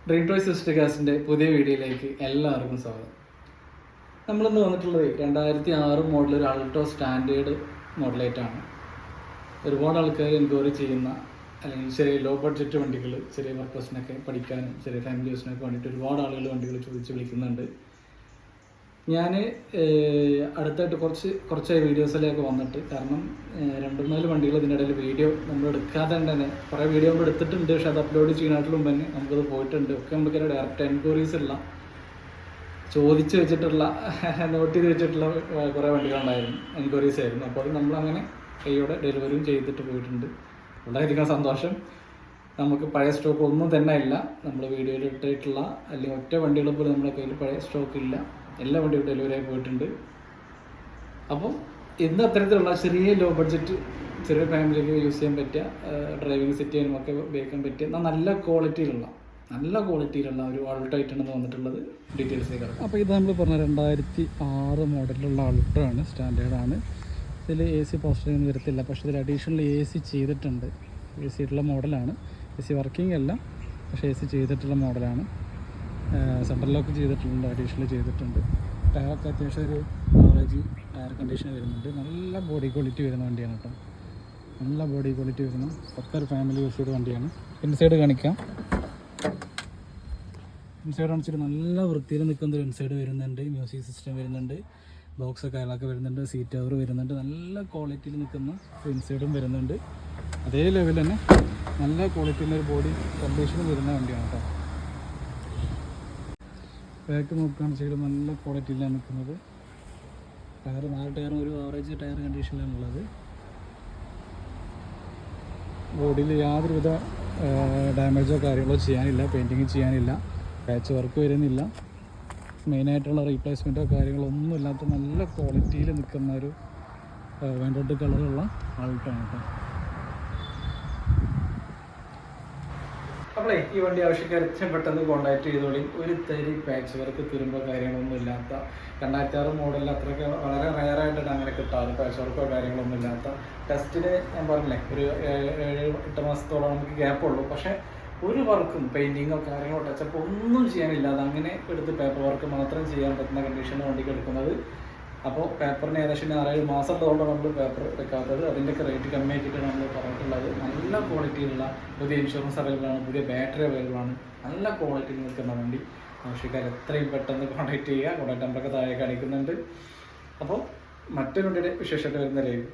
Dream toys സിസ്റ്റർകാസ്റ്റിൻ്റെ പുതിയ വീഡിയോയിലേക്ക് എല്ലാവർക്കും സ്വാഗതം. നമ്മളിന്ന് വന്നിട്ടുള്ളത് 2006 മോഡൽ ഒരു അൾട്ടോ സ്റ്റാൻഡേർഡ് മോഡലായിട്ടാണ്. ഒരുപാട് ആൾക്കാർ എൻക്വയറി ചെയ്യുന്ന അല്ലെങ്കിൽ ചെറിയ ലോ ബഡ്ജറ്റ് വണ്ടികൾ, ചെറിയ പർപ്പസിനൊക്കെ പഠിക്കാനും ചെറിയ ഫാമിലി യൂസിനൊക്കെ വേണ്ടിയിട്ട് ഒരുപാട് ആളുകൾ വണ്ടികൾ ചോദിച്ച് വിളിക്കുന്നുണ്ട്. ഞാൻ അടുത്തായിട്ട് കുറച്ചായി വീഡിയോസിലേക്ക് വന്നിട്ട്, കാരണം 2-4 വണ്ടികൾ ഇതിൻ്റെ ഇടയിൽ വീഡിയോ നമ്മൾ എടുക്കാതെ തന്നെ കുറേ വീഡിയോ നമ്മൾ എടുത്തിട്ടുണ്ട്. പക്ഷെ അത് അപ്ലോഡ് ചെയ്യാനായിട്ട് മുമ്പ് തന്നെ നമുക്കത് പോയിട്ടുണ്ട്. ഒക്കെ നമുക്ക് ഡയറക്റ്റ് എൻക്വയറീസ് ഉള്ള, ചോദിച്ച് വെച്ചിട്ടുള്ള, നോട്ട് ചെയ്ത് വെച്ചിട്ടുള്ള കുറേ വണ്ടികളുണ്ടായിരുന്നു, എൻക്വയറീസ് ആയിരുന്നു. അപ്പോൾ അത് നമ്മളങ്ങനെ കൈയോടെ ഡെലിവറിയും ചെയ്തിട്ട് പോയിട്ടുണ്ട്. വളരെയധികം സന്തോഷം. നമുക്ക് പഴയ സ്റ്റോക്ക് ഒന്നും തന്നെ ഇല്ല. നമ്മൾ വീഡിയോയിൽ ഇട്ടിട്ടുള്ള അല്ലെങ്കിൽ ഒറ്റ വണ്ടികൾ പോലും നമ്മുടെ കയ്യിൽ പഴയ സ്റ്റോക്ക് ഇല്ല. എല്ലാ വണ്ടികളും ഡെലിവറി ആയി പോയിട്ടുണ്ട്. അപ്പോൾ ഇന്ന് അത്തരത്തിലുള്ള ചെറിയ ലോ ബഡ്ജറ്റ്, ചെറിയ ഫാമിലിക്ക് യൂസ് ചെയ്യാൻ പറ്റിയ, ഡ്രൈവിംഗ് സെറ്റ് ചെയ്യാനും ഒക്കെ ഉപയോഗിക്കാൻ പറ്റിയ നല്ല ക്വാളിറ്റിയിലുള്ള ഒരു ആൾട്ടോ ആയിട്ടാണ് വന്നിട്ടുള്ളത്. ഡീറ്റെയിൽസ് കിടക്കും. അപ്പോൾ ഇത് നമ്മൾ പറഞ്ഞ 2006 മോഡലിലുള്ള ആൾട്ടോ ആണ്, സ്റ്റാൻഡേർഡാണ്. ഇതിൽ AC പോസ്റ്ററൊന്നും വരത്തില്ല, പക്ഷേ ഇതിൽ അഡീഷണൽ AC ചെയ്തിട്ടുണ്ട്. AC ആയിട്ടുള്ള മോഡലാണ്. AC വർക്കിംഗ് അല്ല, പക്ഷേ AC ചെയ്തിട്ടുള്ള മോഡലാണ്. സെൻട്രൽ ലോക്ക് ചെയ്തിട്ടുണ്ട്, അഡീഷണൽ ചെയ്തിട്ടുണ്ട്. ടയറൊക്കെ അത്യാവശ്യം ഒരു ആവറേജ് ടയർ കണ്ടീഷൻ വരുന്നുണ്ട്. നല്ല ബോഡി ക്വാളിറ്റി വരുന്ന വണ്ടിയാണ് കേട്ടോ. നല്ല ബോഡി ക്വാളിറ്റി വരുന്ന ഒരു ഫാമിലി യൂസ് ചെയ്ത വണ്ടിയാണ്. ഇൻസൈഡ് കാണിക്കാം. ഇൻസൈഡ് കാണിച്ചിട്ട് നല്ല വൃത്തിയിൽ നിൽക്കുന്ന ഒരു ഇൻസൈഡ് വരുന്നുണ്ട്. മ്യൂസിക് സിസ്റ്റം വരുന്നുണ്ട്, ബോക്സൊക്കെ അയാളൊക്കെ വരുന്നുണ്ട്, സീറ്റ് കവർ വരുന്നുണ്ട്. നല്ല ക്വാളിറ്റിയിൽ നിൽക്കുന്ന ഇൻസൈഡും വരുന്നുണ്ട്. അതേ ലെവലിൽ തന്നെ നല്ല ക്വാളിറ്റിയുള്ള ഒരു ബോഡി കണ്ടീഷനും വരുന്ന വണ്ടിയാണ് കേട്ടോ. ബാക്ക് നോക്കുകയാണെന്ന് വെച്ചാൽ നല്ല ക്വാളിറ്റിയിലാണ് നിൽക്കുന്നത്. ടയർ 4 ടയറും ഒരു ആവറേജ് ടയർ കണ്ടീഷനിലാണുള്ളത്. ബോഡിയിൽ യാതൊരുവിധ ഡാമേജോ കാര്യങ്ങളോ ചെയ്യാനില്ല, പെയിൻറ്റിങ് ചെയ്യാനില്ല, പാച്ച് വർക്ക് വരുന്നില്ല. മെയിനായിട്ടുള്ള റീപ്ലേസ്മെൻറ്റോ കാര്യങ്ങളോ ഒന്നും ഇല്ലാത്ത നല്ല ക്വാളിറ്റിയിൽ നിൽക്കുന്ന ഒരു റെഡ് കളറുള്ള ആൾട്ടോ ആണ് കേട്ടോ. അപ്പോളേ ഈ വണ്ടി ആവശ്യക്കാർ ഏറ്റവും പെട്ടെന്ന് കോൺടാക്ട് ചെയ്തോളി. ഒരു തരി പാച്ച് വർക്ക് തിരുമ്പോ കാര്യങ്ങളൊന്നും ഇല്ലാത്ത 2006 മോഡലിൽ അത്രയൊക്കെ വളരെ റയറായിട്ടാണ് അങ്ങനെ കിട്ടാറ്. പാച്ച് വർക്കോ കാര്യങ്ങളൊന്നും ഇല്ലാത്ത. ടെസ്റ്റിന് ഞാൻ പറഞ്ഞില്ലേ, ഒരു 7-8 മാസത്തോളം നമുക്ക് ഗ്യാപ്പുള്ളൂ. പക്ഷേ ഒരു വർക്കും പെയിൻറ്റിങ്ങോ കാര്യങ്ങളോ ടച്ചപ്പോ ഒന്നും ചെയ്യാനില്ലാതെ അങ്ങനെ എടുത്ത് പേപ്പർ വർക്ക് മാത്രം ചെയ്യാൻ പറ്റുന്ന കണ്ടീഷനിൽ വണ്ടിക്ക് എടുക്കുന്നത്. അപ്പോൾ പേപ്പറിന് ഏകദേശം 6-7 മാസത്തോളം നമ്മൾ പേപ്പർ എടുക്കാത്തത്. അതിൻ്റെയൊക്കെ റേറ്റ് കമ്മിയാക്കിയിട്ടാണ് നമ്മൾ പറഞ്ഞിട്ടുള്ളത്. നല്ല ക്വാളിറ്റിയിലുള്ള പുതിയ ഇൻഷുറൻസ് അവൈലബിളാണ്, പുതിയ ബാറ്ററി അവൈലബിളാണ്. നല്ല ക്വാളിറ്റിയിൽ നിൽക്കുന്ന വണ്ടി ആവശ്യക്കാർ എത്രയും പെട്ടെന്ന് കോൺടാക്ട് ചെയ്യുക. കോൺടാക്ട് നമ്പറൊക്കെ താഴെ കാണിക്കുന്നുണ്ട്. അപ്പോൾ മറ്റൊരു വണ്ടിയുടെ വിശേഷമായിട്ട് വരുന്ന ലൈവ്.